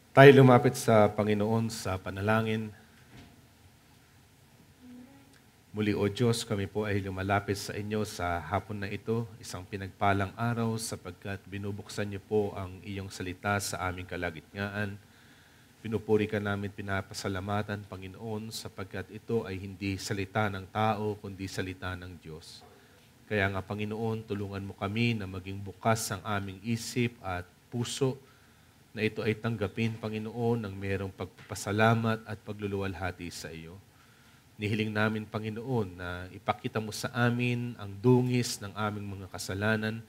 Tayo lumapit sa Panginoon sa panalangin. Muli, O Diyos, kami po ay lumalapit sa inyo sa hapon na ito, isang pinagpalang araw sapagkat binubuksan niyo po ang iyong salita sa aming kalagitnaan. Pinupuri ka namin, pinapasalamatan, Panginoon, sapagkat ito ay hindi salita ng tao, kundi salita ng Diyos. Kaya nga, Panginoon, tulungan mo kami na maging bukas ang aming isip at puso na ito ay tanggapin, Panginoon, ng mayroong pagpapasalamat at pagluluwalhati sa iyo. Nihiling namin, Panginoon, na ipakita mo sa amin ang dungis ng aming mga kasalanan.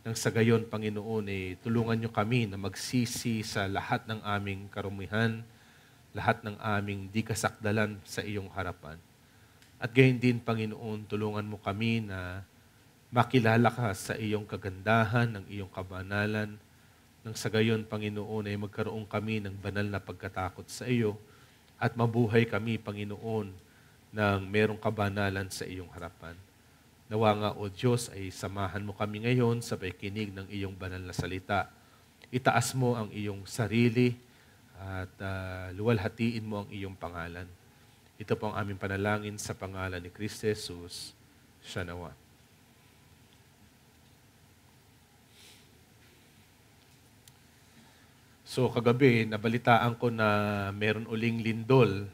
Nang sa gayon, Panginoon, tulungan niyo kami na magsisi sa lahat ng aming karumihan, lahat ng aming di kasakdalan sa iyong harapan. At gayon din, Panginoon, tulungan mo kami na makilala ka sa iyong kagandahan, ng iyong kabanalan. Nang sa gayon, Panginoon, ay magkaroon kami ng banal na pagkatakot sa iyo at mabuhay kami, Panginoon, ng merong kabanalan sa iyong harapan. Nawa nga, O Diyos, ay samahan mo kami ngayon sa pakikinig ng iyong banal na salita. Itaas mo ang iyong sarili at luwalhatiin mo ang iyong pangalan. Ito po ang aming panalangin sa pangalan ni Kristo Jesus. Siya nawa. So kagabi, nabalitaan ko na meron uling lindol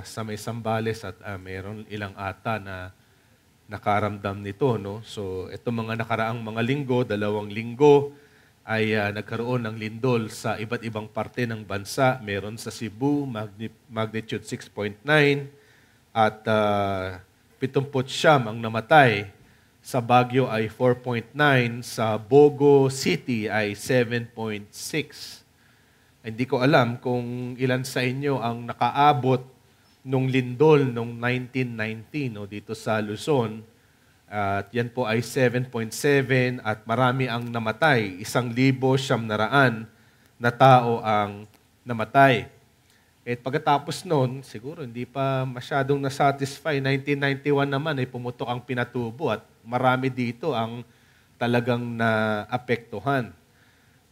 sa may Sambales at meron ilang ata na nakaramdam nito. No? So ito mga nakaraang mga linggo, 2 linggo, ay nagkaroon ng lindol sa iba't ibang parte ng bansa. Meron sa Cebu, magnitude 6.9 at 79 ang namatay. Sa Baguio ay 4.9, sa Bogo City ay 7.6. Hindi ko alam kung ilan sa inyo ang nakaabot nung lindol nung 1990 no, dito sa Luzon. At yan po ay 7.7 at marami ang namatay. 1,900 na tao ang namatay. At pagkatapos noon, siguro hindi pa masyadong nasatisfy. 1991 naman ay pumutok ang Pinatubo at marami dito ang talagang naapektuhan.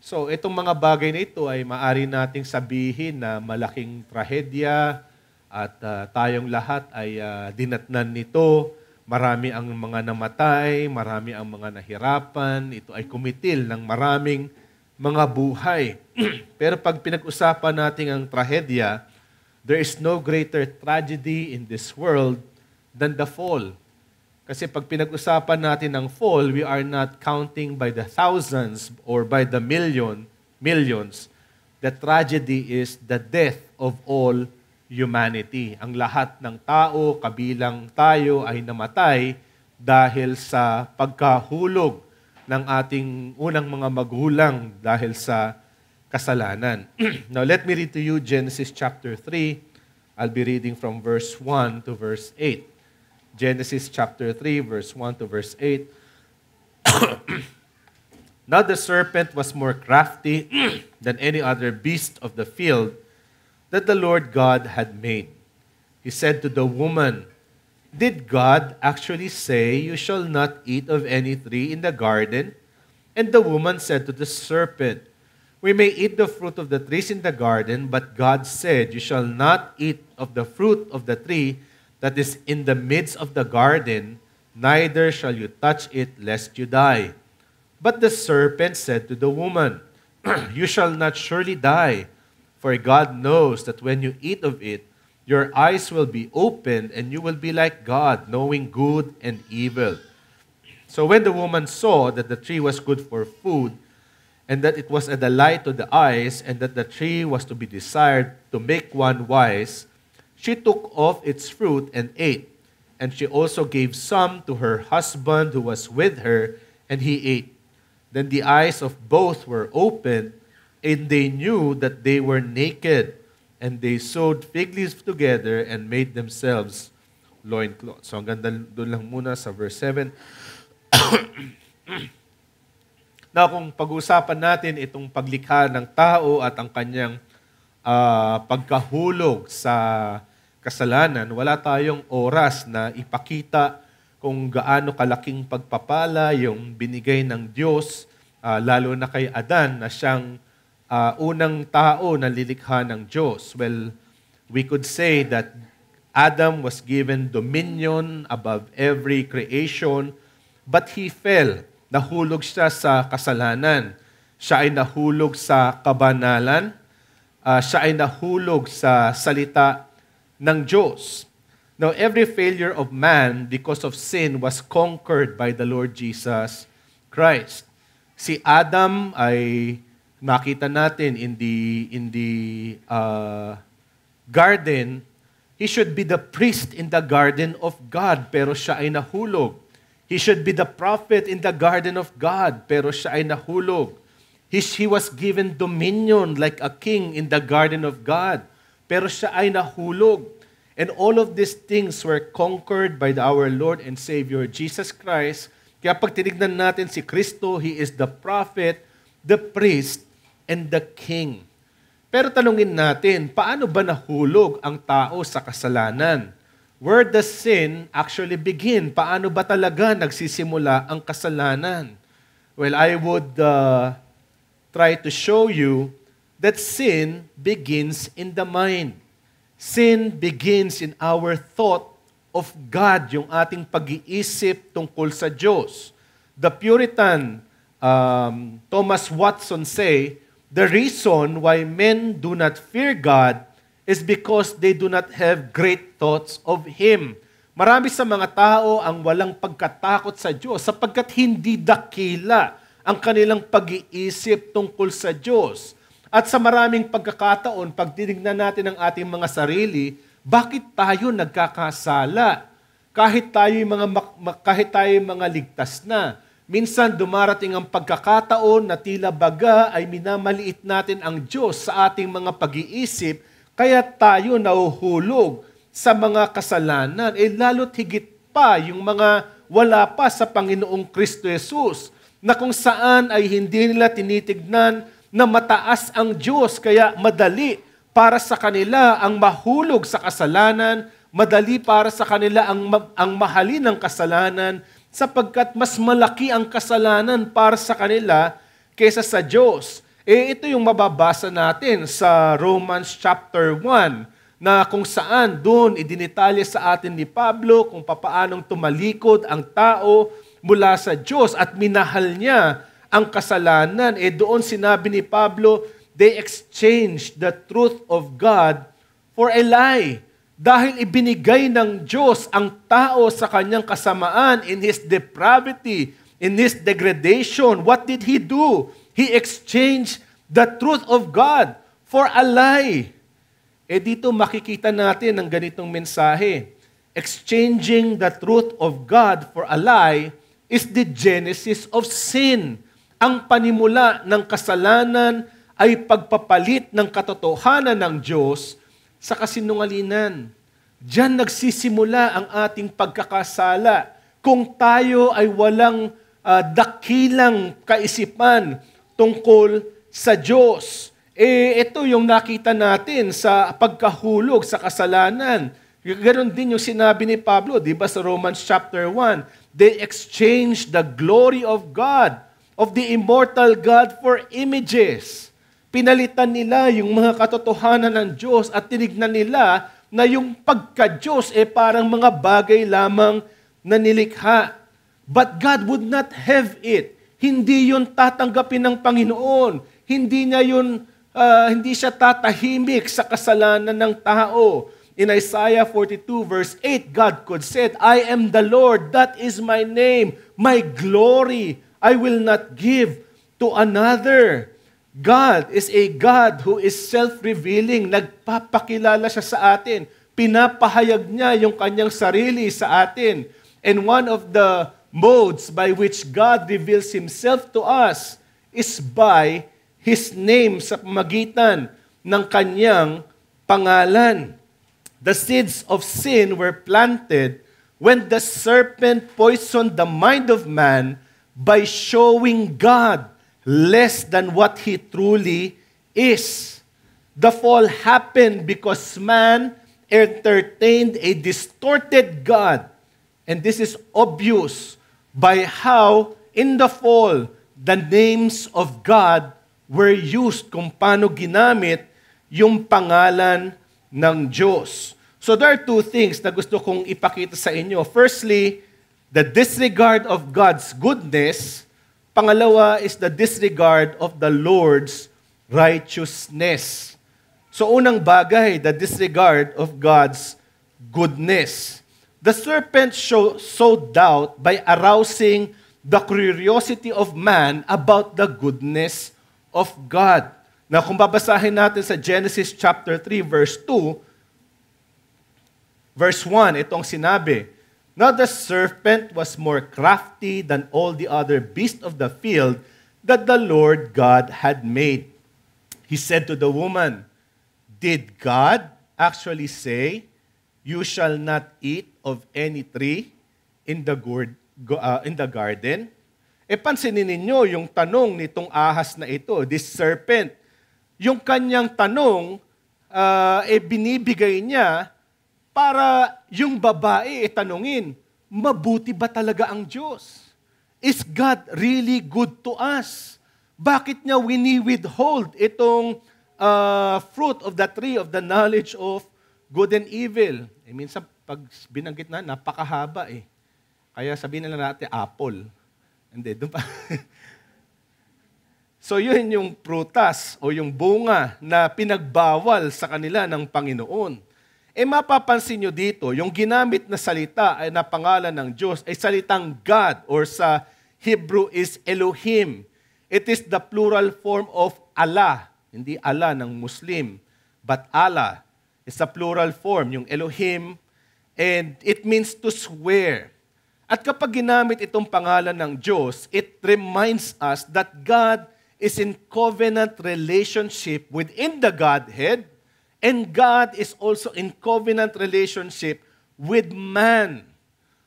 So, itong mga bagay na ito ay maaari nating sabihin na malaking trahedya at tayong lahat ay dinatnan nito. Marami ang mga namatay, marami ang mga nahirapan. Ito ay kumitil ng maraming mga buhay. Pero pag pinag-usapan natin ang trahedya, there is no greater tragedy in this world than the fall. Kasi pag pinag-usapan natin ang fall, we are not counting by the thousands or by the millions. The tragedy is the death of all humanity. Ang lahat ng tao, kabilang tayo, ay namatay dahil sa pagkahulog ng ating unang mga magulang dahil sa kasalanan. Now, let me read to you Genesis chapter 3. I'll be reading from verse 1 to verse 8. Genesis chapter 3, verse 1 to verse 8. Now the serpent was more crafty than any other beast of the field that the Lord God had made. He said to the woman, "Did God actually say, 'You shall not eat of any tree in the garden?' And the woman said to the serpent, 'We may eat the fruit of the trees in the garden, but God said, 'You shall not eat of the fruit of the tree that is in the midst of the garden, neither shall you touch it, lest you die.' But the serpent said to the woman, 'You shall not surely die, for God knows that when you eat of it, your eyes will be opened, and you will be like God, knowing good and evil.' So when the woman saw that the tree was good for food, and that it was a delight to the eyes, and that the tree was to be desired to make one wise, she took off its fruit and ate, and she also gave some to her husband who was with her, and he ate. Then the eyes of both were opened, and they knew that they were naked, and they sewed fig leaves together and made themselves loincloths." So hanggang doon lang muna sa verse 7. Now, kung pag-uusapan natin itong paglikha ng tao at ang kanyang pagkahulog sa kasalanan, wala tayong oras na ipakita kung gaano kalaking pagpapala yung binigay ng Diyos, lalo na kay Adan na siyang unang tao na lilikha ng Diyos? Well, we could say that Adam was given dominion above every creation, but he fell. Nahulog siya sa kasalanan. Siya ay nahulog sa kabanalan. Siya ay nahulog sa salita ng Diyos. Now, every failure of man because of sin was conquered by the Lord Jesus Christ. Si Adam ay nakita natin in the garden. He should be the priest in the garden of God, pero siya ay nahulog. He should be the prophet in the garden of God, pero siya ay nahulog. He was given dominion like a king in the garden of God, pero siya ay nahulog. And all of these things were conquered by our Lord and Savior, Jesus Christ. Kaya pag tinignan natin si Kristo, He is the prophet, the priest, and the king. Pero tanungin natin, paano ba nahulog ang tao sa kasalanan? Where does sin actually begin? Paano ba talaga nagsisimula ang kasalanan? Well, I would try to show you that sin begins in the mind. Sin begins in our thought of God, yung ating pag-iisip tungkol sa Diyos. The Puritan Thomas Watson say, the reason why men do not fear God is because they do not have great thoughts of Him. Marami sa mga tao ang walang pagkatakot sa Diyos sapagkat hindi dakila ang kanilang pag-iisip tungkol sa Diyos. At sa maraming pagkakataon, pag tinignan natin ang ating mga sarili, bakit tayo nagkakasala? Kahit tayo mga ligtas na. Minsan dumarating ang pagkakataon na tila baga ay minamaliit natin ang Diyos sa ating mga pag-iisip, kaya tayo nahuhulog sa mga kasalanan. Lalo't higit pa yung mga wala pa sa Panginoong Kristo Jesus, na kung saan ay hindi nila tinitignan na mataas ang Diyos, kaya madali para sa kanila ang mahulog sa kasalanan, madali para sa kanila ang mahalin ng kasalanan, sapagkat mas malaki ang kasalanan para sa kanila kaysa sa Diyos. Ito yung mababasa natin sa Romans chapter 1, na kung saan doon idinitalya sa atin ni Pablo kung papaanong tumalikod ang tao mula sa Diyos at minahal niya ang kasalanan. Doon sinabi ni Pablo, they exchanged the truth of God for a lie. Dahil ibinigay ng Diyos ang tao sa kanyang kasamaan in his depravity, in his degradation. What did he do? He exchanged the truth of God for a lie. Dito makikita natin ang ganitong mensahe. Exchanging the truth of God for a lie is the genesis of sin. Ang panimula ng kasalanan ay pagpapalit ng katotohanan ng Diyos sa kasinungalingan. Diyan nagsisimula ang ating pagkakasala. Kung tayo ay walang dakilang kaisipan tungkol sa Diyos, ito yung nakita natin sa pagkahulog sa kasalanan. Ganon din yung sinabi ni Pablo, di ba sa Romans chapter 1, they exchanged the glory of God, of the immortal God for images. Pinalitan nila yung mga katotohanan ng Diyos at tinignan nila na yung pagka-Diyos parang mga bagay lamang na nilikha. But God would not have it. Hindi yun tatanggapin ng Panginoon. Hindi siya tatahimik sa kasalanan ng tao. In Isaiah 42 verse 8, God could say, I am the Lord, that is my name, my glory I will not give to another. God is a God who is self-revealing. Nagpapakilala siya sa atin. Pinapahayag niya yung kanyang sarili sa atin. And one of the modes by which God reveals Himself to us is by His name sa pamagitan ng kanyang pangalan. The seeds of sin were planted when the serpent poisoned the mind of man by showing God less than what He truly is. The fall happened because man entertained a distorted God. And this is obvious by how in the fall, the names of God were used, kung paano ginamit yung pangalan ng Diyos. So there are two things na gusto kong ipakita sa inyo. Firstly, the disregard of God's goodness. Pangalawa is the disregard of the Lord's righteousness. So unang bagay, the disregard of God's goodness. The serpent sowed doubt by arousing the curiosity of man about the goodness of God. Now, kung babasahin natin sa Genesis chapter 3, verse 2, verse 1, itong sinabi, "Now the serpent was more crafty than all the other beasts of the field that the Lord God had made. He said to the woman, 'Did God actually say, you shall not eat of any tree in the garden?'" Pansinin ninyo yung tanong nitong ahas na ito, this serpent. Yung kanyang tanong, binibigay niya para yung babae tanungin, mabuti ba talaga ang Diyos? Is God really good to us? Bakit niya wini-withhold itong fruit of the tree of the knowledge of good and evil? Minsan, pag binanggit na, napakahaba eh. Kaya sabihin na natin, apple. Hindi, doon pa. So yun yung prutas o yung bunga na pinagbawal sa kanila ng Panginoon. Mapapansin nyo dito, yung ginamit na salita ay na pangalan ng Diyos ay salitang God or sa Hebrew is Elohim. It is the plural form of Allah. Hindi Allah ng Muslim, but Allah. It's a plural form, yung Elohim, and it means to swear. At kapag ginamit itong pangalan ng Diyos, it reminds us that God is in covenant relationship within the Godhead, and God is also in covenant relationship with man.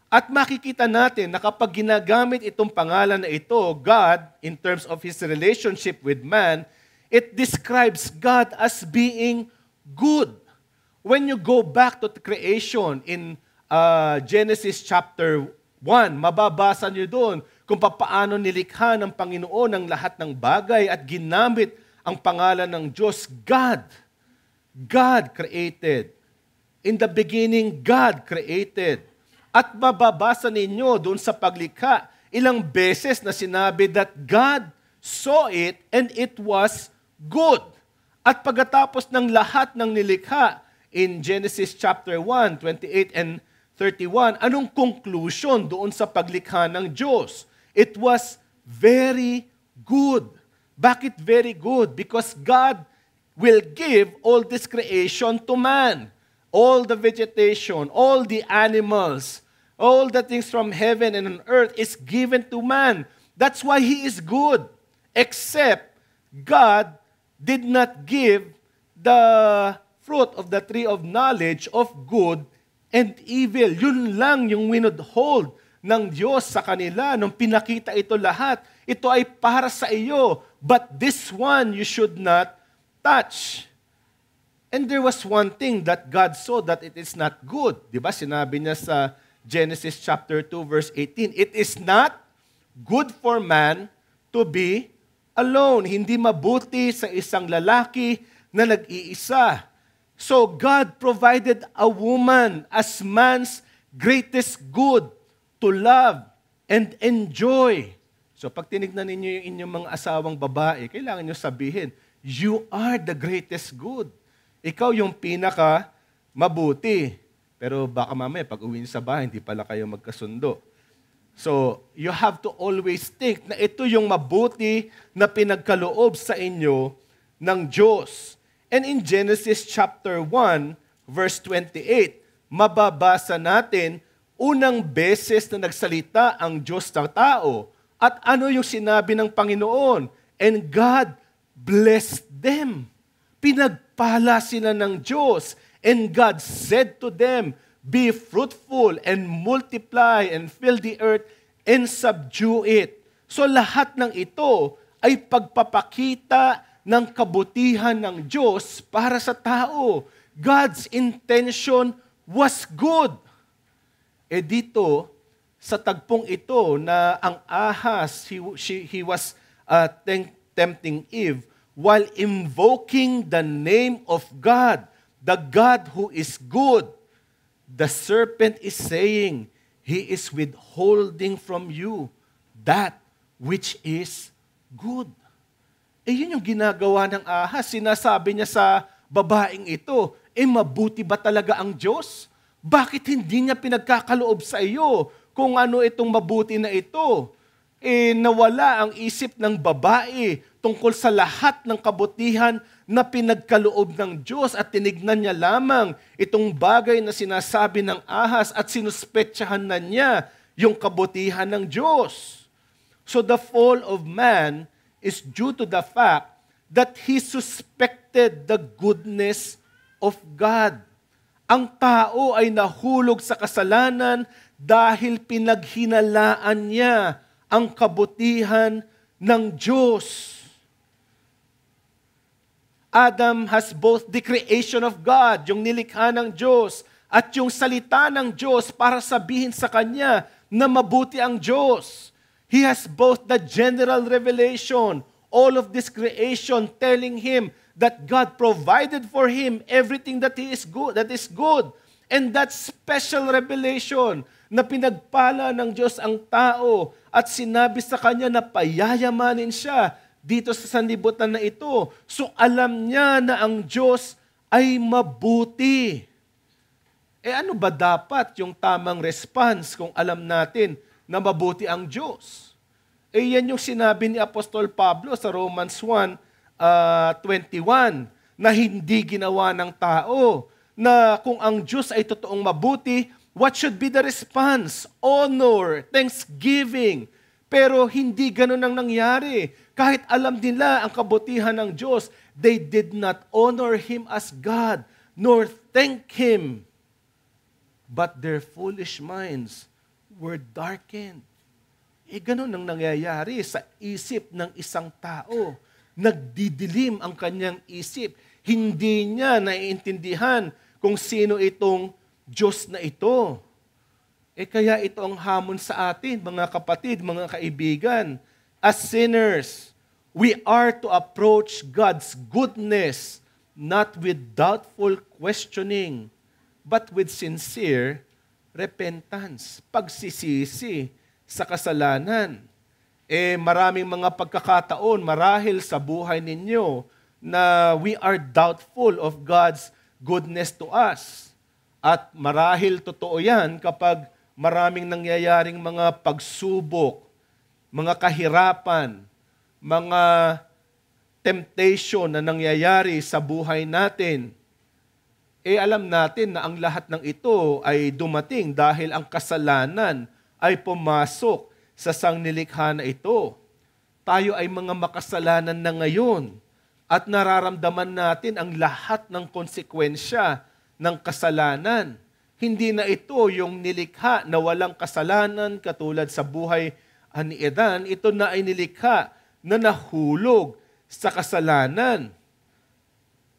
At makikita natin na kapag ginagamit itong pangalan na ito, God, in terms of His relationship with man, it describes God as being good. When you go back to the creation in Genesis chapter 1, mababasa niyo doon kung paano nilikha ng Panginoon ang lahat ng bagay at ginamit ang pangalan ng Diyos, God. God created. In the beginning, God created. At mababasa ninyo doon sa paglikha, ilang beses na sinabi that God saw it and it was good. At pagkatapos ng lahat ng nilikha, in Genesis chapter 1, 28 and 31, anong conclusion doon sa paglikha ng Diyos? It was very good. Bakit very good? Because God will give all this creation to man. All the vegetation, all the animals, all the things from heaven and on earth is given to man. That's why He is good. Except God did not give the fruit of the tree of knowledge of good and evil. Yun lang yung withhold ng Diyos sa kanila nung pinakita ito lahat. Ito ay para sa iyo, but this one you should not touch. And there was one thing that God saw that it is not good. Diba? Sinabi niya sa Genesis chapter 2 verse 18, it is not good for man to be alone. Hindi mabuti sa isang lalaki na nag-iisa. So God provided a woman as man's greatest good to love and enjoy. So pag tinignan ninyo yung inyong mga asawang babae, kailangan nyo sabihin, you are the greatest good. Ikaw yung pinaka mabuti. Pero baka mamaya pag uwi sa bahay, hindi pala kayo magkasundo. So you have to always think na ito yung mabuti na pinagkaloob sa inyo ng Diyos. And in Genesis chapter 1, verse 28, mababasa natin, unang beses na nagsalita ang Diyos ng tao. At ano yung sinabi ng Panginoon? And God blessed them. Pinagpala sila ng Diyos. And God said to them, be fruitful and multiply and fill the earth and subdue it. So lahat ng ito ay pagpapakita ng kabutihan ng Diyos para sa tao. God's intention was good. Dito, sa tagpong ito na ang ahas, he was tempting Eve while invoking the name of God, the God who is good. The serpent is saying, He is withholding from you that which is good. Yun yung ginagawa ng ahas. Sinasabi niya sa babaeng ito, mabuti ba talaga ang Diyos? Bakit hindi niya pinagkakaloob sa iyo kung ano itong mabuti na ito? Nawala ang isip ng babae tungkol sa lahat ng kabutihan na pinagkaloob ng Diyos at tinignan niya lamang itong bagay na sinasabi ng ahas at sinuspetsahan na niya yung kabutihan ng Diyos. So the fall of man is due to the fact that he suspected the goodness of God. Ang tao ay nahulog sa kasalanan dahil pinaghinalaan niya ang kabutihan ng Diyos. Adam has both the creation of God, yung nilikha ng Diyos, at yung salita ng Diyos para sabihin sa kanya na mabuti ang Diyos. He has both the general revelation, all of this creation telling him that God provided for him everything that is good. And that special revelation na pinagpala ng Diyos ang tao at sinabi sa kanya na payayamanin siya dito sa sanlibutan na ito. So alam niya na ang Diyos ay mabuti. Ano ba dapat yung tamang response kung alam natin na mabuti ang Diyos? Yan yung sinabi ni Apostol Pablo sa Romans 1:21 na hindi ginawa ng tao, na kung ang Diyos ay totoong mabuti, what should be the response? Honor, thanksgiving. Pero hindi ganun ang nangyari. Kahit alam nila ang kabutihan ng Diyos, they did not honor Him as God, nor thank Him. But their foolish minds were darkened. Ganun ang nangyayari sa isip ng isang tao. Nagdidilim ang kanyang isip. Hindi niya naiintindihan kung sino itong Diyos na ito. Kaya ito ang hamon sa atin, mga kapatid, mga kaibigan. As sinners, we are to approach God's goodness not with doubtful questioning, but with sincere repentance, pagsisisi sa kasalanan. Maraming mga pagkakataon, marahil sa buhay ninyo, na we are doubtful of God's goodness to us. At marahil totoo yan kapag maraming nangyayaring mga pagsubok, mga kahirapan, mga temptation na nangyayari sa buhay natin. Alam natin na ang lahat ng ito ay dumating dahil ang kasalanan ay pumasok sa sangnilikha na ito. Tayo ay mga makasalanan na ngayon at nararamdaman natin ang lahat ng konsekwensya ng kasalanan. Hindi na ito yung nilikha na walang kasalanan katulad sa buhay ni Adan. Ito na ay nilikha na nahulog sa kasalanan.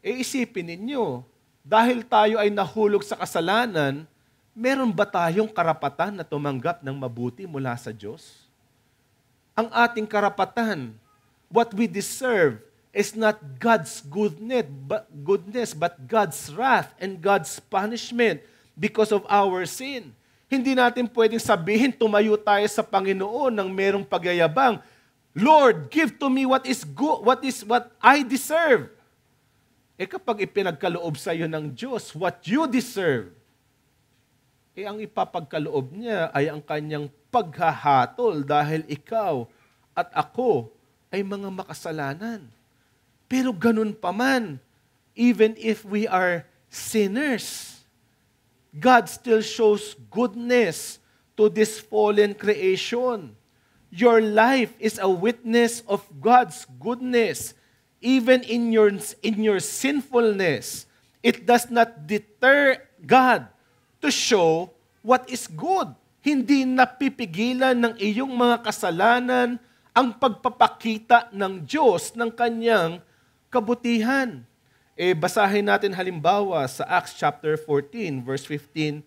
Isipin ninyo, dahil tayo ay nahulog sa kasalanan, meron ba tayong karapatan na tumanggap ng mabuti mula sa Diyos? Ang ating karapatan, what we deserve, is not God's goodness, but God's wrath and God's punishment because of our sin. Hindi natin pwedeng sabihin, tumayo tayo sa Panginoon ng merong pagyayabang, Lord, give to me what is good, what I deserve. Kapag ipinagkaloob sa iyo ng Diyos, what you deserve, ang ipapagkaloob niya ay ang kanyang paghahatol dahil ikaw at ako ay mga makasalanan. Pero ganun pa man, even if we are sinners, God still shows goodness to this fallen creation. Your life is a witness of God's goodness. Even in your sinfulness, it does not deter God to show what is good. Hindi napipigilan ng iyong mga kasalanan ang pagpapakita ng Diyos ng kanyang kabutihan. Basahin natin halimbawa sa Acts chapter 14, verse 15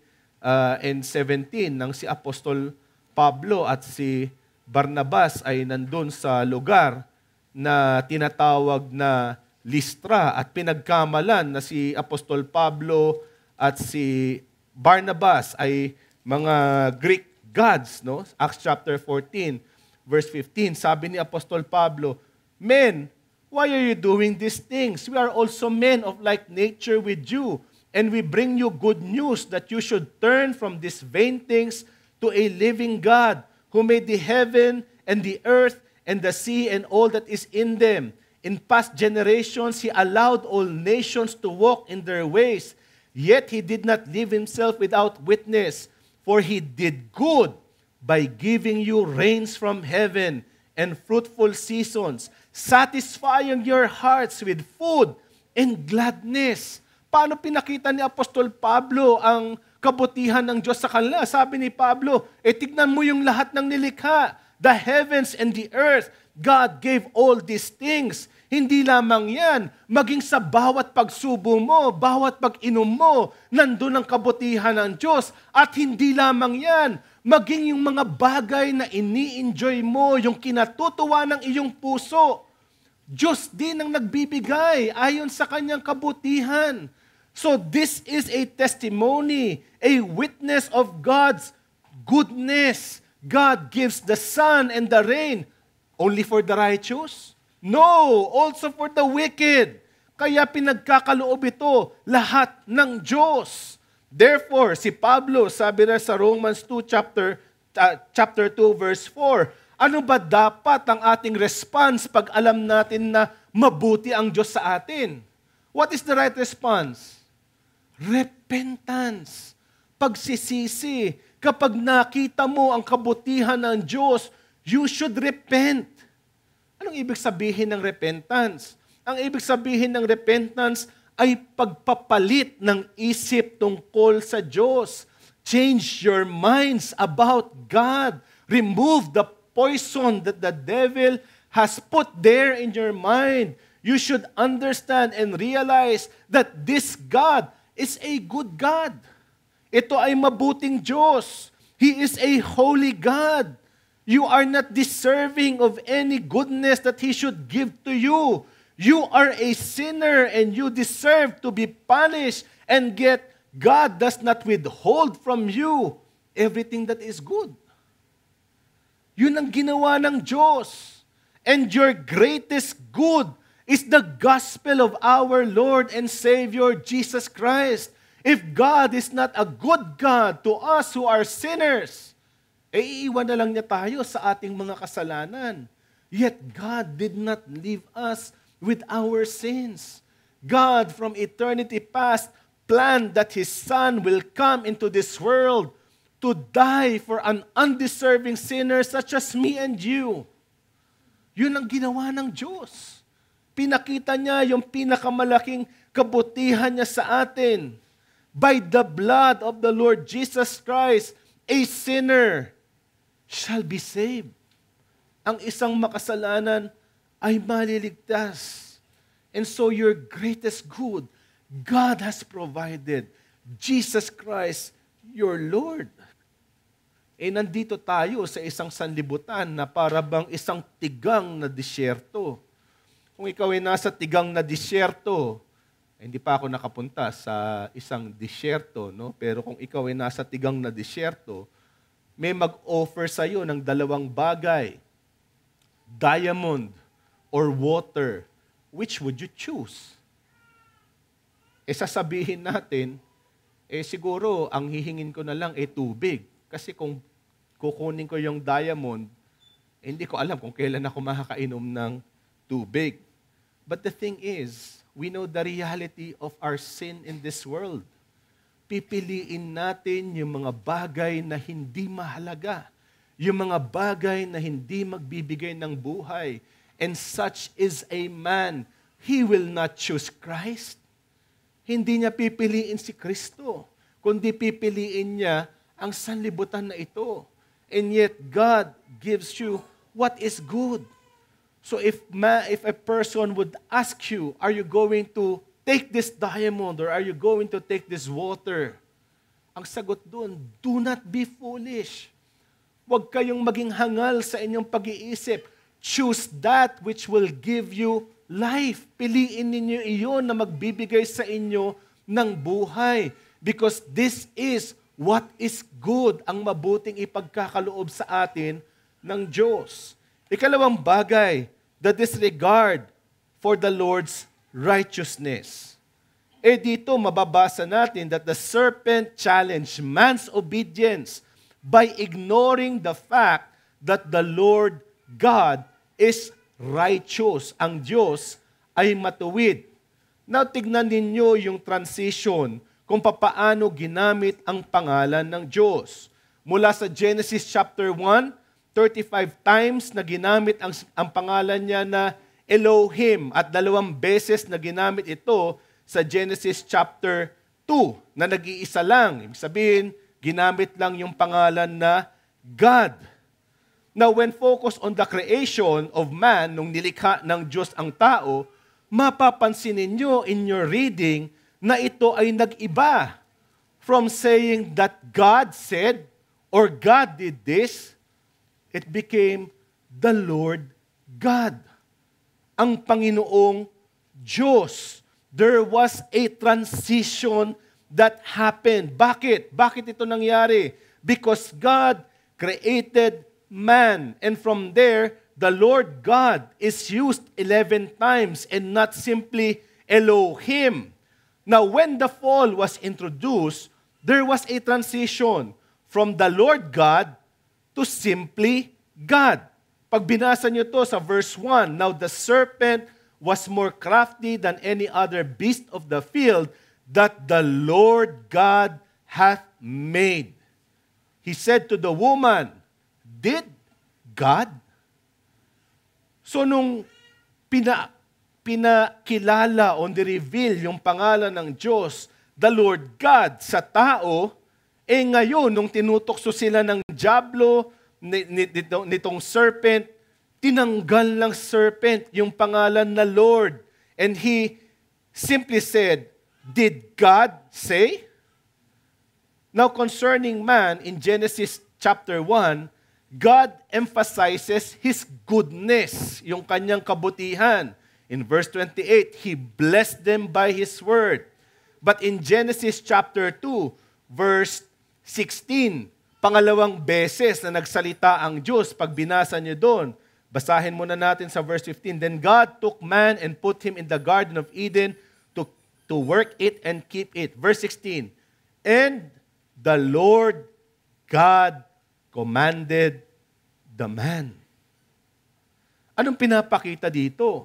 and 17 nang si Apostol Pablo at si Barnabas ay nandun sa lugar na tinatawag na Listra at pinagkamalan na si Apostol Pablo at si Barnabas ay mga Greek gods, no? Acts chapter 14, verse 15, sabi ni Apostol Pablo, "Men, why are you doing these things? We are also men of like nature with you, and we bring you good news that you should turn from these vain things to a living God, who made the heaven and the earth and the sea and all that is in them. In past generations, He allowed all nations to walk in their ways, yet He did not leave Himself without witness, for He did good by giving you rains from heaven and fruitful seasons, satisfying your hearts with food and gladness." Paano pinakita ni Apostol Pablo ang kabutihan ng Diyos sa kanila? Sabi ni Pablo, tignan mo yung lahat ng nilikha, the heavens and the earth. God gave all these things. Hindi lamang yan, maging sa bawat pagsubo mo, bawat pag-inom mo, nandun ang kabutihan ng Diyos. At hindi lamang yan, maging yung mga bagay na ini-enjoy mo, yung kinatutuwa ng iyong puso. Diyos din ang nagbibigay ayon sa kanyang kabutihan. So this is a testimony, a witness of God's goodness. God gives the sun and the rain only for the righteous? No, also for the wicked. Kaya pinagkakaloob ito lahat ng Diyos. Therefore, si Pablo, sabi na sa Romans 2 chapter 2 verse 4, ano ba dapat ang ating response pag alam natin na mabuti ang Diyos sa atin? What is the right response? Repentance. Pagsisisi. Kapag nakita mo ang kabutihan ng Diyos, you should repent. Anong ibig sabihin ng repentance? Ang ibig sabihin ng repentance ay pagpapalit ng isip tungkol sa Diyos. Change your minds about God. Remove the poison that the devil has put there in your mind. You should understand and realize that this God is a good God. Ito ay mabuting Diyos. He is a holy God. You are not deserving of any goodness that He should give to you. You are a sinner and you deserve to be punished, and yet God does not withhold from you everything that is good. Yun ang ginawa ng Diyos. And your greatest good is the gospel of our Lord and Savior Jesus Christ. If God is not a good God to us who are sinners, iiwan na lang niya tayo sa ating mga kasalanan. Yet God did not leave us with our sins. God from eternity past planned that His Son will come into this world to die for an undeserving sinner such as me and you. Yun ang ginawa ng Diyos. Pinakita niya yung pinakamalaking kabutihan niya sa atin. By the blood of the Lord Jesus Christ, a sinner shall be saved. Ang isang makasalanan ay maliligtas. And so your greatest good, God has provided. Jesus Christ, your Lord. Nandito tayo sa isang sanlibutan na para bang isang tigang na disyerto. Kung ikaw ay nasa tigang na disyerto, hindi pa ako nakapunta sa isang disyerto, no? Pero kung ikaw ay nasa tigang na disyerto, may mag-offer sa iyo ng dalawang bagay, diamond or water. Which would you choose? Sasabihin natin, siguro ang hihingin ko na lang tubig. Kasi kung kukunin ko yung diamond, hindi ko alam kung kailan ako makakainom ng tubig. But the thing is, we know the reality of our sin in this world. Pipiliin natin yung mga bagay na hindi mahalaga, yung mga bagay na hindi magbibigay ng buhay. And such is a man. He will not choose Christ. Hindi niya pipiliin si Kristo, kundi pipiliin niya ang sanlibutan na ito. And yet, God gives you what is good. So if a person would ask you, are you going to take this diamond or are you going to take this water? Ang sagot doon, do not be foolish. Huwag kayong maging hangal sa inyong pag-iisip. choose that which will give you life. Piliin ninyo iyon na magbibigay sa inyo ng buhay. Because this is what is good, ang mabuting ipagkakaloob sa atin ng Diyos. Ikalawang bagay, the disregard for the Lord's righteousness. Dito mababasa natin that the serpent challenged man's obedience by ignoring the fact that the Lord God is righteous. Ang Diyos ay matuwid. Now, tignan ninyo yung transition kung papaano ginamit ang pangalan ng Diyos. Mula sa Genesis chapter 1, 35 times na ginamit ang pangalan niya na Elohim at 2 beses na ginamit ito sa Genesis chapter 2 na nag-iisa lang. Ibig sabihin, ginamit lang yung pangalan na God. Now, when focused on the creation of man, nung nilikha ng Diyos ang tao, mapapansin ninyo in your reading na ito ay nag-iba. From saying that God said or God did this, it became the Lord God. Ang Panginoong Diyos. There was a transition that happened. Bakit? Bakit ito nangyari? Because God created man. And from there, the Lord God is used 11 times and not simply Elohim. Now, when the fall was introduced, there was a transition from the Lord God to simply God. Pag binasa nyo to sa verse 1, now the serpent was more crafty than any other beast of the field that the Lord God hath made. He said to the woman, did God? So nung pinakilala o nireveal yung pangalan ng Diyos, the Lord God sa tao, ngayon nung tinutokso sila ng diablo, nitong serpent, tinanggal ng serpent yung pangalan na Lord. And he simply said, did God say? Now concerning man, in Genesis chapter 1, God emphasizes His goodness, yung kanyang kabutihan. In verse 28, He blessed them by His word. But in Genesis chapter 2, verse 16, pangalawang beses na nagsalita ang Diyos, pag binasa niyo doon, basahin muna natin sa verse 15, then God took man and put him in the Garden of Eden to work it and keep it. Verse 16, and the Lord God commanded the man. Anong pinapakita dito?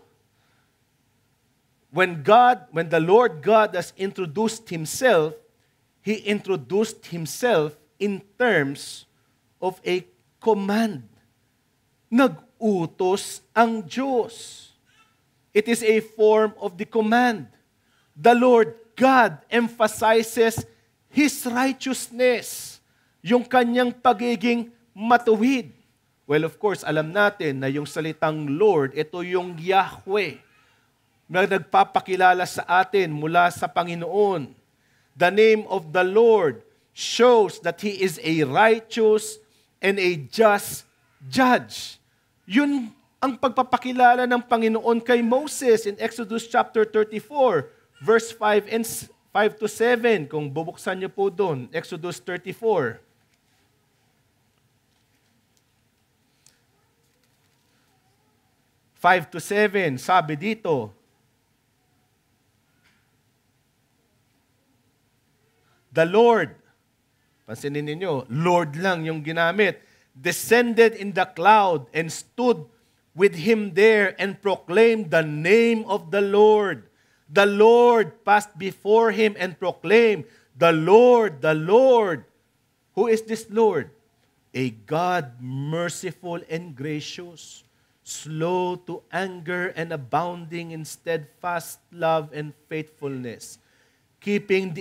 When the Lord God has introduced Himself, He introduced Himself in terms of a command. Nag-utos ang Diyos. It is a form of the command. The Lord God emphasizes His righteousness, yung kanyang pagiging matuwid. Well, of course, alam natin na yung salitang Lord, ito yung Yahweh, na nagpapakilala sa atin mula sa Panginoon. The name of the Lord shows that He is a righteous and a just judge. Yun ang pagpapakilala ng Panginoon kay Moses in Exodus chapter 34, verse 5 to 7. Kung bubuksan niyo po doon, Exodus 34. Five to 7, sabi dito, the Lord, pansinin ninyo, Lord lang yung ginamit, descended in the cloud and stood with him there and proclaimed the name of the Lord. The Lord passed before him and proclaimed, the Lord, the Lord. Who is this Lord? A God merciful and gracious, slow to anger and abounding in steadfast love and faithfulness, keeping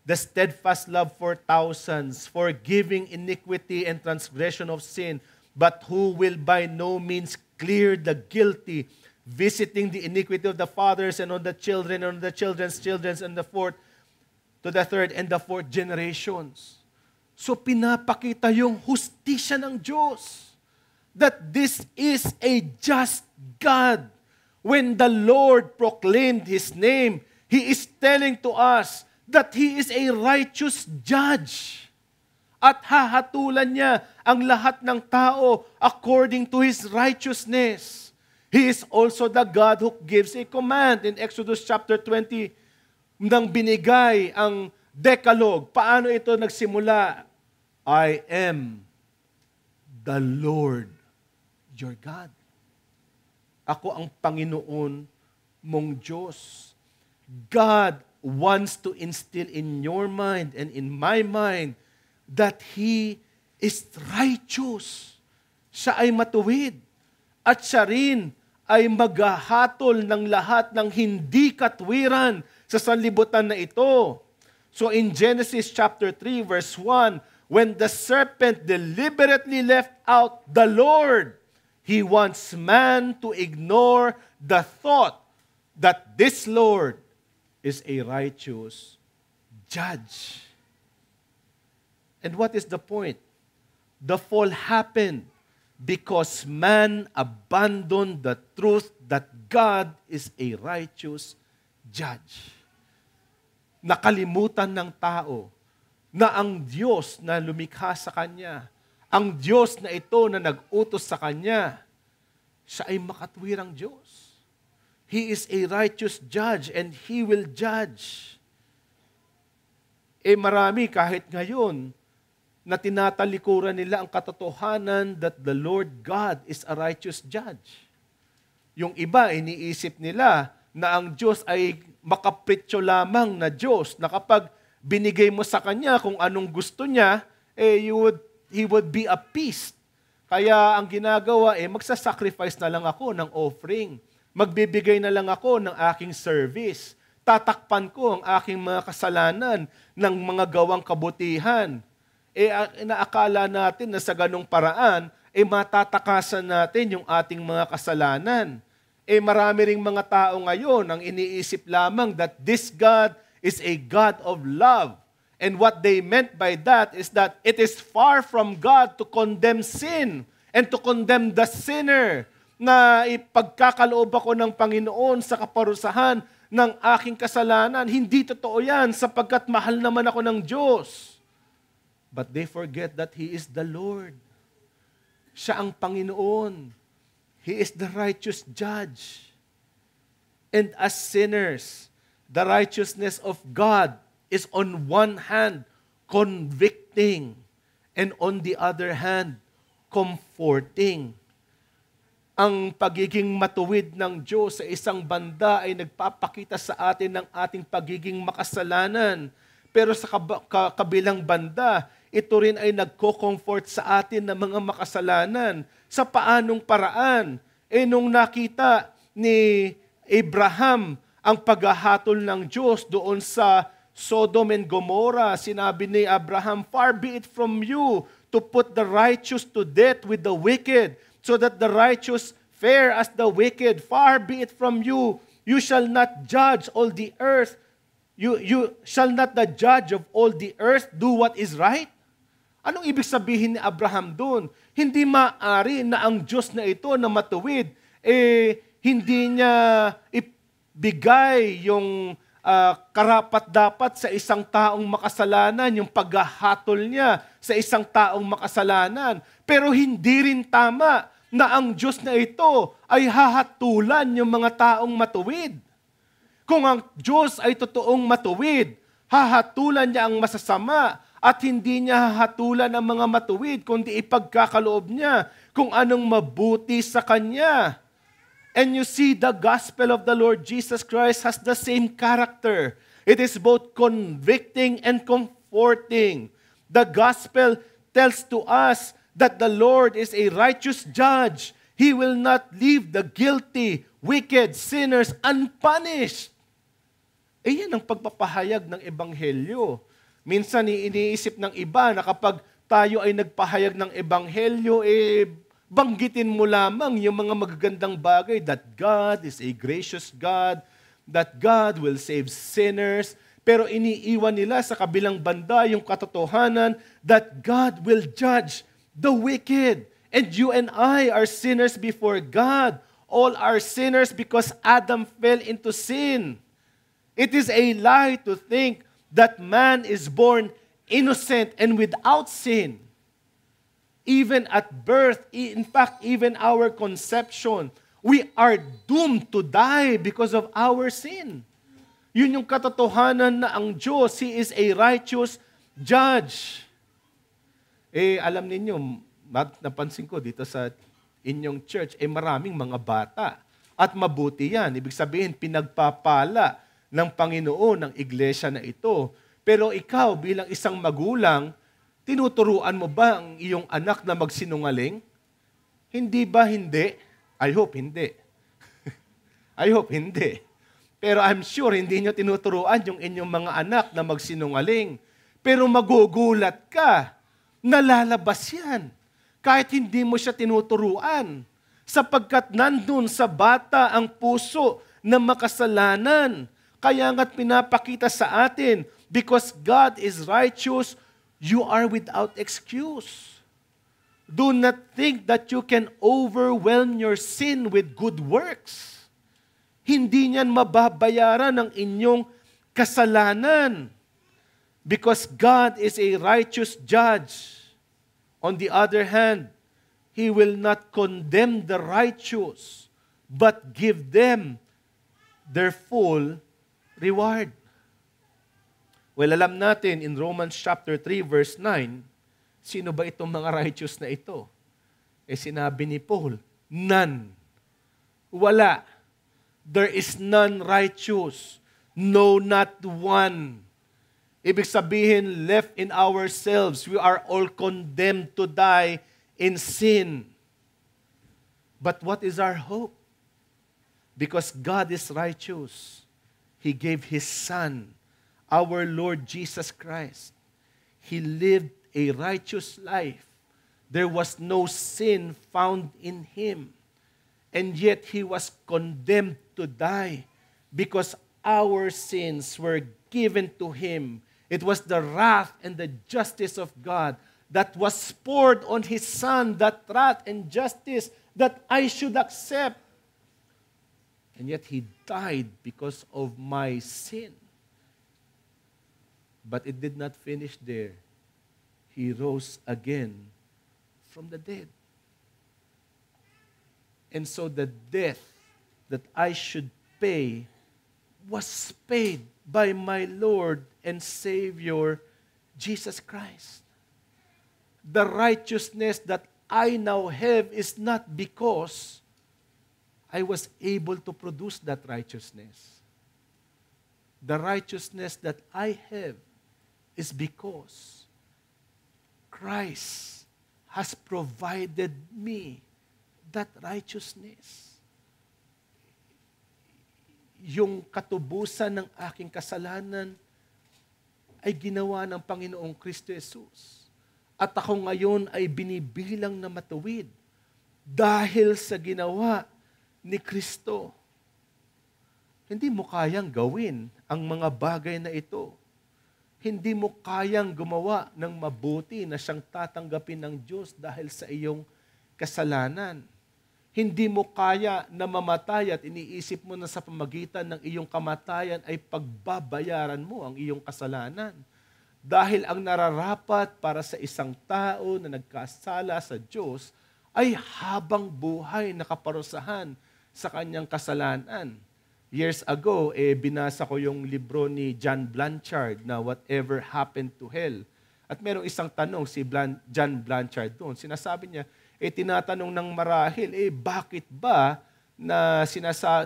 the steadfast love for thousands, forgiving iniquity and transgression of sin, but who will by no means clear the guilty, visiting the iniquity of the fathers and on the children and on the children's children and the fourth to the third and the fourth generations. So pinapakita yung hustisya ng Diyos. that this is a just God. When the Lord proclaimed His name, He is telling to us that He is a righteous judge. At hahatulan niya ang lahat ng tao according to His righteousness. He is also the God who gives a command. In Exodus chapter 20, nang binigay ang Decalogue, paano ito nagsimula? I am the Lord your God. Ako ang Panginoon mong Diyos. God wants to instill in your mind and in my mind that He is righteous. Siya ay matuwid. At siya rin ay maghahatol ng lahat ng hindi katwiran sa sanlibutan na ito. So in Genesis chapter 3 verse 1, when the serpent deliberately left out the Lord, he wants man to ignore the thought that this Lord is a righteous judge. And what is the point? The fall happened because man abandoned the truth that God is a righteous judge. Nakalimutan ng tao na ang Diyos na lumikha sa kanya, ang Diyos na ito na nag-utos sa kanya, siya ay makatwirang Diyos. He is a righteous judge and He will judge. Marami kahit ngayon na tinatalikuran nila ang katotohanan that the Lord God is a righteous judge. Yung iba, iniisip nila na ang Diyos ay makapritso lamang na Diyos, na kapag binigay mo sa Kanya kung anong gusto niya, He would be appeased. Kaya ang ginagawa, magsasacrifice na lang ako ng offering. Magbibigay na lang ako ng aking service. Tatakpan ko ang aking mga kasalanan ng mga gawang kabutihan. Inaakala natin na sa ganong paraan, matatakasan natin yung ating mga kasalanan. Marami ring mga tao ngayon ang iniisip lamang that this God is a God of love. And what they meant by that is that it is far from God to condemn sin and to condemn the sinner, na ipagkakaloob ako ng Panginoon sa kaparusahan ng aking kasalanan. Hindi totoo yan sapagkat mahal naman ako ng Diyos. But they forget that He is the Lord. Siya ang Panginoon. He is the righteous judge. And as sinners, the righteousness of God is on one hand convicting and on the other hand comforting. Ang pagiging matuwid ng Diyos sa isang banda ay nagpapakita sa atin ng ating pagiging makasalanan. Pero sa kabilang banda, ito rin ay nagko-comfort sa atin ng mga makasalanan. Sa paanong paraan? Nung nakita ni Abraham ang paghahatol ng Diyos doon sa Sodom and Gomorrah, sinabi ni Abraham, "Far be it from you to put the righteous to death with the wicked, so that the righteous fare as the wicked. Far be it from you. You shall not judge all the earth. You shall not the judge of all the earth do what is right." Anong ibig sabihin ni Abraham doon? Hindi maaari na ang Diyos na ito na matuwid, hindi niya ibigay yung karapat-dapat sa isang taong makasalanan, yung paghahatol niya sa isang taong makasalanan. Pero hindi rin tama na ang Diyos na ito ay hahatulan yung mga taong matuwid. Kung ang Diyos ay totoong matuwid, hahatulan niya ang masasama at hindi niya hahatulan ang mga matuwid, kundi ipagkakaloob niya kung anong mabuti sa Kanya. And you see, the gospel of the Lord Jesus Christ has the same character. It is both convicting and comforting. The gospel tells to us that the Lord is a righteous judge. He will not leave the guilty, wicked sinners unpunished. Yan ang pagpapahayag ng Ebanghelyo. Minsan iniisip ng iba na kapag tayo ay nagpahayag ng Ebanghelyo, banggitin mo lamang yung mga magagandang bagay, that God is a gracious God, that God will save sinners, pero iniiwan nila sa kabilang banda yung katotohanan that God will judge the wicked And you and I are sinners before God. All are sinners because Adam fell into sin. It is a lie to think that man is born innocent and without sin. Even at birth, in fact, even our conception, we are doomed to die because of our sin. Yun yung katotohanan na ang Diyos, He is a righteous judge. Alam ninyo, napansin ko dito sa inyong church, maraming mga bata. At mabuti yan. Ibig sabihin, pinagpapala ng Panginoon ng iglesia na ito. Pero ikaw bilang isang magulang, tinuturuan mo ba ang iyong anak na magsinungaling? Hindi ba hindi? I hope hindi. I hope hindi. Pero I'm sure hindi nyo tinuturuan yung inyong mga anak na magsinungaling. Pero magugulat ka, nalalabas yan. Kahit hindi mo siya tinuturuan. Sapagkat nandun sa bata ang puso na makasalanan. Kaya nga't pinapakita sa atin, because God is righteous, you are without excuse. Do not think that you can overwhelm your sin with good works. Hindi niyan mababayaran ang inyong kasalanan. Because God is a righteous judge. On the other hand, He will not condemn the righteous, but give them their full reward. Well, alam natin in Romans chapter 3 verse 9, sino ba itong mga righteous na ito? Sinabi ni Paul, none. Wala. There is none righteous. No, not one. Ibig sabihin, left in ourselves, we are all condemned to die in sin. But what is our hope? Because God is righteous. He gave His Son, our Lord Jesus Christ. He lived a righteous life. There was no sin found in Him. And yet He was condemned to die because our sins were given to Him. It was the wrath and the justice of God that was poured on His Son, that wrath and justice that I should accept. And yet He died because of my sin. But it did not finish there. He rose again from the dead. And so the death that I should pay was paid by my Lord and Savior, Jesus Christ. The righteousness that I now have is not because I was able to produce that righteousness. The righteousness that I have is because Christ has provided me that righteousness. Yung katubusan ng aking kasalanan ay ginawa ng Panginoong Kristo Jesus. At ako ngayon ay binibilang na matuwid dahil sa ginawa ni Kristo. Hindi mo kayang gawin ang mga bagay na ito. Hindi mo kayang gumawa ng mabuti na siyang tatanggapin ng Diyos dahil sa iyong kasalanan. Hindi mo kaya na mamatay at iniisip mo na sa pamagitan ng iyong kamatayan ay pagbabayaran mo ang iyong kasalanan. Dahil ang nararapat para sa isang tao na nagkasala sa Diyos ay habang buhay na kaparusahan sa kanyang kasalanan. Years ago, binasa ko yung libro ni John Blanchard na Whatever Happened to Hell. At merong isang tanong si John Blanchard doon. Sinasabi niya, tinatanong ng marahil, bakit ba na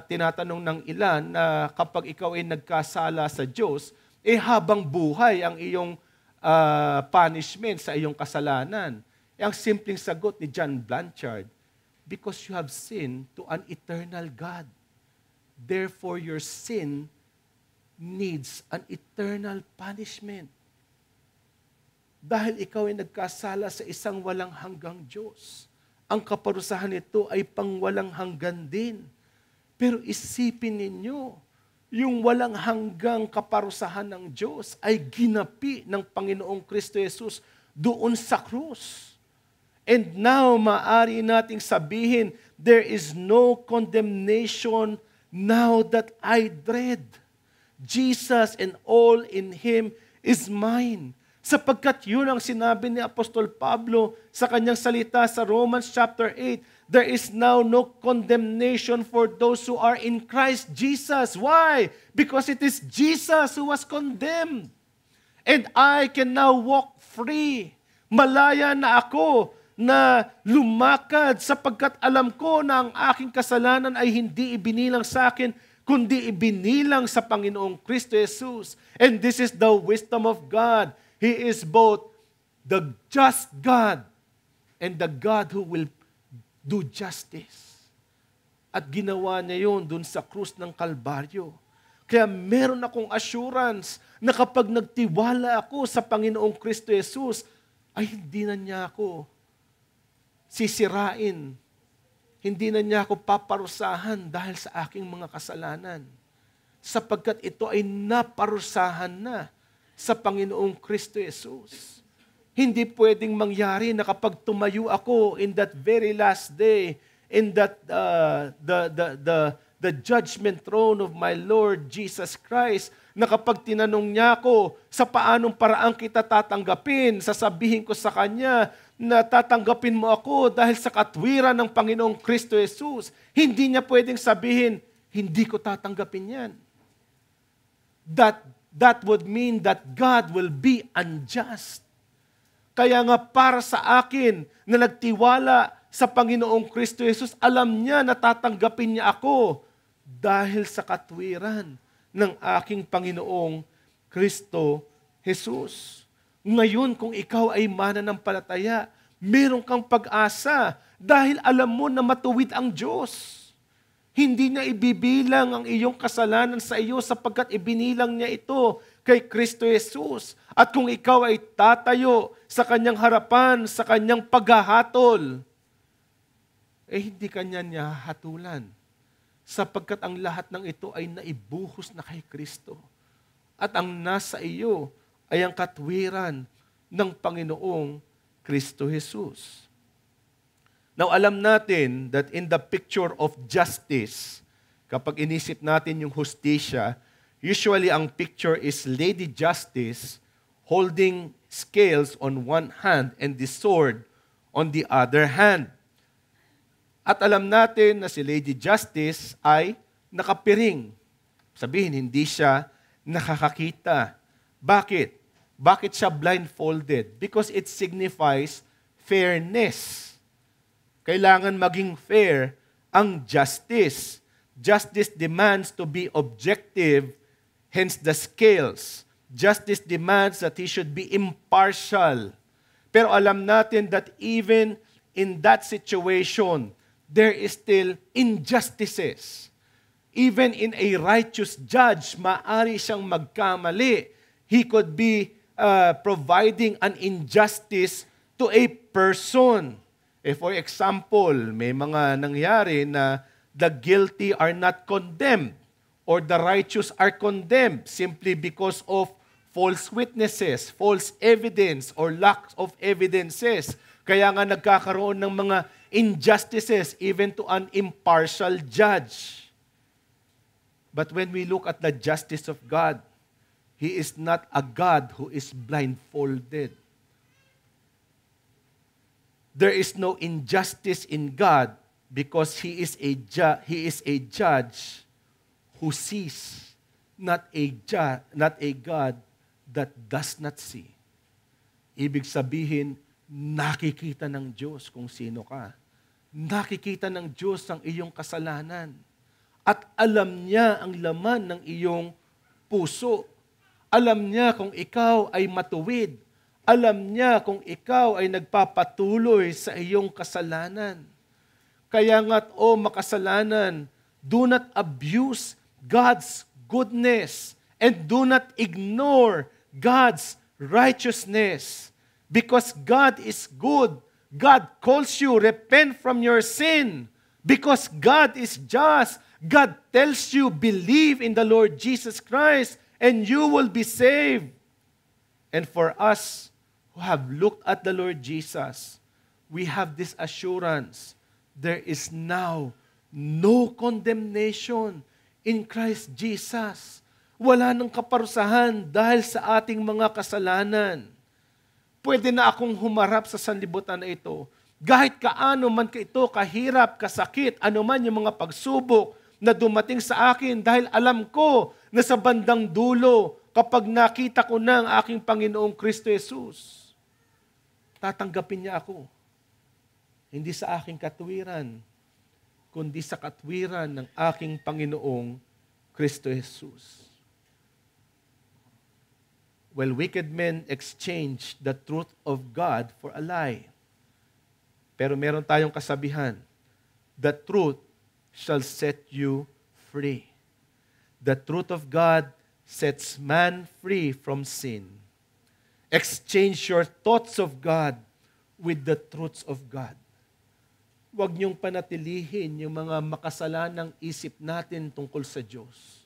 tinatanong ng ilan na kapag ikaw ay nagkasala sa Diyos, habang buhay ang iyong punishment sa iyong kasalanan? Ang simpleng sagot ni John Blanchard, because you have sinned to an eternal God. Therefore, your sin needs an eternal punishment. Dahil ikaw ay nagkasala sa isang walang hanggang Diyos. Ang kaparusahan nito ay pangwalang hanggan din. Pero isipin ninyo, yung walang hanggang kaparusahan ng Diyos ay ginapi ng Panginoong Kristo Jesus doon sa krus. And now, maaari nating sabihin, there is no condemnation now that I dread. Jesus and all in Him is mine. Sapagkat yun ang sinabi ni Apostol Pablo sa kanyang salita sa Romans chapter 8, there is now no condemnation for those who are in Christ Jesus. Why? Because it is Jesus who was condemned. And I can now walk free. Malaya na ako na lumakad sapagkat alam ko na ang aking kasalanan ay hindi ibinilang sa akin, kundi ibinilang sa Panginoong Kristo Jesus. And this is the wisdom of God. He is both the just God and the God who will do justice. At ginawa niya yun dun sa krus ng Kalbaryo. Kaya meron akong assurance na kapag nagtiwala ako sa Panginoong Kristo Jesus, ay hindi na niya ako sisirain. Hindi na niya ako paparusahan dahil sa aking mga kasalanan. Sapagkat ito ay naparusahan na sa Panginoong Kristo Jesus. Hindi pwedeng mangyari na kapag tumayo ako in that very last day, in that the judgment throne of my Lord Jesus Christ, na kapag tinanong niya ako sa paanong paraan kita tatanggapin, sasabihin ko sa Kanya na tatanggapin mo ako dahil sa katwiran ng Panginoong Kristo Jesus. Hindi niya pwedeng sabihin, hindi ko tatanggapin yan. That would mean that God will be unjust. Kaya nga para sa akin na nagtiwala sa Panginoong Kristo Jesus, alam niya na tatanggapin niya ako dahil sa katwiran ng aking Panginoong Kristo Jesus. Ngayon, kung ikaw ay mananampalataya, meron kang pag-asa dahil alam mo na matuwid ang Diyos. Hindi niya ibibilang ang iyong kasalanan sa iyo sapagkat ibinilang niya ito kay Kristo Jesus. At kung ikaw ay tatayo sa Kanyang harapan, sa Kanyang paghahatol, hindi Kanya niya hatulan. Sapagkat ang lahat ng ito ay naibuhos na kay Kristo. At ang nasa iyo ay ang katwiran ng Panginoong Kristo Jesus. Now, alam natin that in the picture of justice, kapag inisip natin yung hustisya, usually ang picture is Lady Justice holding scales on one hand and the sword on the other hand. At alam natin na si Lady Justice ay nakapiring. Sabihin, hindi siya nakakakita. Bakit? Bakit siya blindfolded? Because it signifies fairness. Kailangan maging fair ang justice. Justice demands to be objective, hence the scales. Justice demands that he should be impartial. Pero alam natin that even in that situation, there is still injustices. Even in a righteous judge, maaari siyang magkamali. He could be providing an injustice to a person. For example, may mga nangyari na the guilty are not condemned or the righteous are condemned simply because of false witnesses, false evidence, or lack of evidences. Kaya nga nagkakaroon ng mga injustices even to an impartial judge. But when we look at the justice of God, He is not a God who is blindfolded. There is no injustice in God because He is a judge who sees, not a God that does not see. Ibig sabihin, nakikita ng Diyos kung sino ka. Nakikita ng Diyos ang iyong kasalanan. At alam niya ang laman ng iyong puso. Alam niya kung ikaw ay matuwid. Alam niya kung ikaw ay nagpapatuloy sa iyong kasalanan. Kaya nga't, makasalanan, do not abuse God's goodness and do not ignore God's righteousness. Because God is good. God calls you, repent from your sin. Because God is just. God tells you, believe in the Lord Jesus Christ and you will be saved. And for us who have looked at the Lord Jesus, we have this assurance. There is now no condemnation in Christ Jesus. Wala nang kaparusahan dahil sa ating mga kasalanan. Pwede na akong humarap sa sanlibutan na ito. Kahit kaano man ka ito, kahirap, kasakit, anuman yung mga pagsubok na dumating sa akin dahil alam ko na sa bandang dulo, kapag nakita ko na ang aking Panginoong Kristo Jesus, tatanggapin niya ako. Hindi sa aking katwiran, kundi sa katwiran ng aking Panginoong Kristo Jesus. Well, wicked men exchange the truth of God for a lie. Pero meron tayong kasabihan, the truth shall set you free. The truth of God sets man free from sin. Exchange your thoughts of God with the truths of God. Huwag niyong panatilihin yung mga makasalanang isip natin tungkol sa Diyos.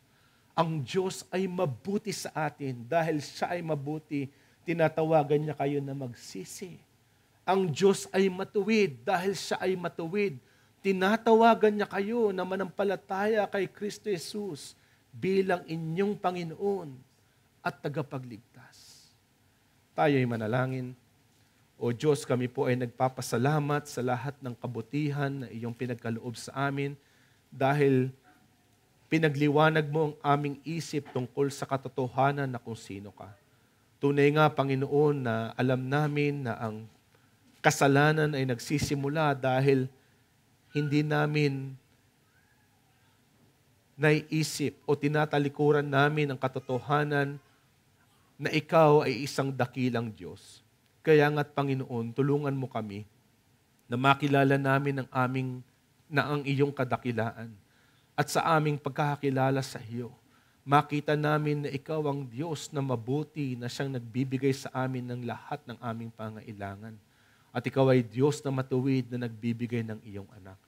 Ang Diyos ay mabuti sa atin. Dahil siya ay mabuti, tinatawagan niya kayo na magsisi. Ang Diyos ay matuwid. Dahil siya ay matuwid, tinatawagan niya kayo na manampalataya kay Kristo Jesus bilang inyong Panginoon at tagapagligtas. Tayo ay manalangin. O Diyos, kami po ay nagpapasalamat sa lahat ng kabutihan na iyong pinagkaloob sa amin dahil pinagliwanag mo ang aming isip tungkol sa katotohanan na kung sino ka. Tunay nga, Panginoon, na alam namin na ang kasalanan ay nagsisimula dahil hindi namin naiisip o tinatalikuran namin ang katotohanan na ikaw ay isang dakilang Diyos. Kaya nga't Panginoon, tulungan mo kami na makilala namin ang iyong kadakilaan. At sa aming pagkakakilala sa iyo, makita namin na ikaw ang Diyos na mabuti na siyang nagbibigay sa amin ng lahat ng aming pangailangan. At ikaw ay Diyos na matuwid na nagbibigay ng iyong anak.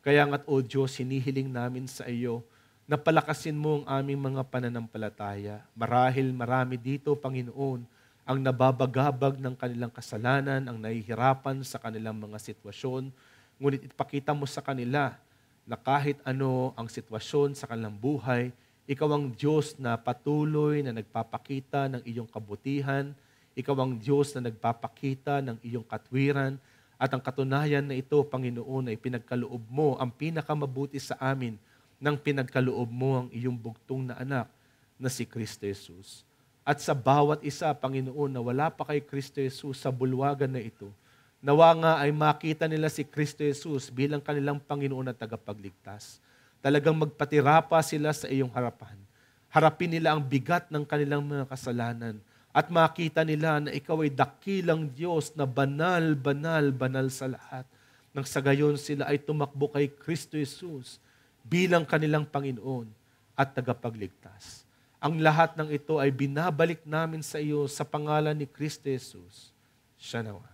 Kaya nga't, O Diyos, hinihiling namin sa iyo na palakasin mo ang aming mga pananampalataya. Marahil marami dito, Panginoon, ang nababagabag ng kanilang kasalanan, ang nahihirapan sa kanilang mga sitwasyon. Ngunit ipakita mo sa kanila na kahit ano ang sitwasyon sa kanilang buhay, ikaw ang Diyos na patuloy na nagpapakita ng iyong kabutihan. Ikaw ang Diyos na nagpapakita ng iyong katwiran. At ang katunayan na ito, Panginoon, ay pinagkaloob mo ang pinakamabuti sa amin nang pinagkaloob mo ang iyong bugtong na anak na si Kristo Jesus. At sa bawat isa, Panginoon, na wala pa kay Kristo Jesus sa bulwagan na ito, nawa nga ay makita nila si Kristo Jesus bilang kanilang Panginoon at tagapagligtas. Talagang magpatira pa sila sa iyong harapan. Harapin nila ang bigat ng kanilang mga kasalanan at makita nila na ikaw ay dakilang Diyos na banal, banal, banal sa lahat. Nang sa gayon sila ay tumakbo kay Kristo Jesus bilang kanilang Panginoon at tagapagligtas. Ang lahat ng ito ay binabalik namin sa iyo sa pangalan ni Kristo Jesus. Siya nawa.